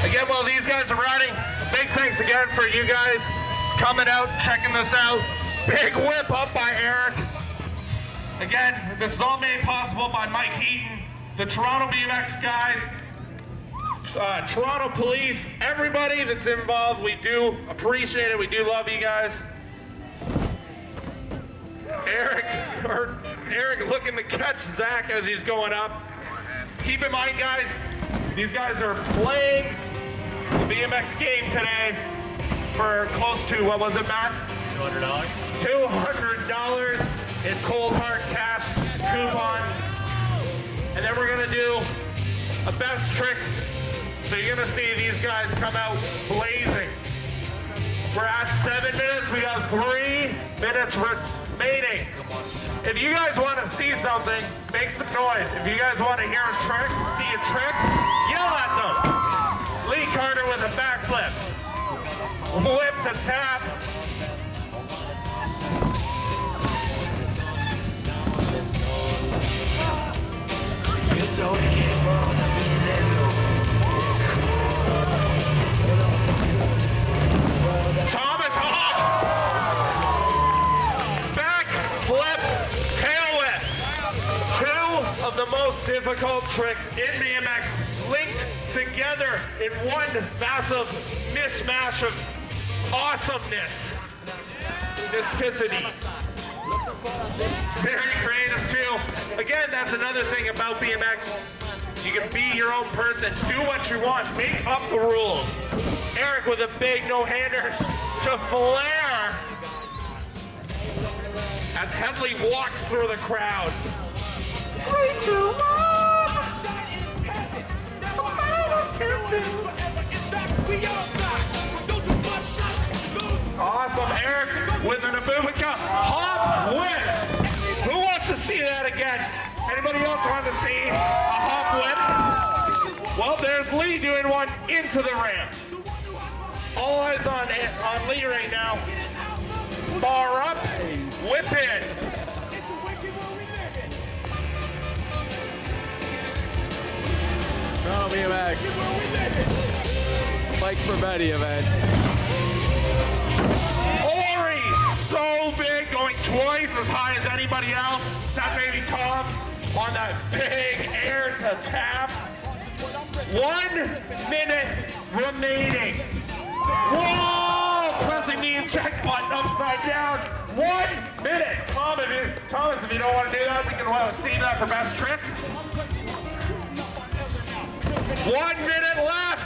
Again, while these guys are riding, big thanks again for you guys coming out, checking this out. Big whip up by Eric. Again, this is all made possible by Mike Heaton, the Toronto BMX guys, Toronto police, everybody that's involved. We do appreciate it. We do love you guys. Eric looking to catch Zach as he's going up. Keep in mind, guys, these guys are playing the BMX game today for close to, what was it, Matt? $200. $200 in cold hard cash coupons. And then we're gonna do a best trick. So you're gonna see these guys come out blazing. We're at 7 minutes, we got 3 minutes remaining. If you guys wanna see something, make some noise. If you guys wanna hear a trick, see a trick, yell at them. Lee Carter with a backflip. Whip to tap. Thomas Hawk. Back flip, tail whip. 2 of the most difficult tricks in BMX linked together in one massive mishmash of awesomeness. Mysticity. Very creative too. Again, that's another thing about BMX. You can be your own person, do what you want, make up the rules. Eric with a big no-hander to Flair as Headley walks through the crowd. 3, 2, 1. Awesome, Eric with an Abubica hop whip. Who wants to see that again? Anybody else want to see a hop whip? Well, there's Lee doing one into the ramp. All eyes on Lee right now. Bar up, whip in. Toronto BMX. Bike4Betty event. Ori, so big, going twice as high as anybody else. Except maybe Tom on that big air to tap. 1 minute remaining. Whoa! Pressing the eject button upside down. 1 minute. Thomas, if you don't want to do that, we can save that for best trick. 1 minute left.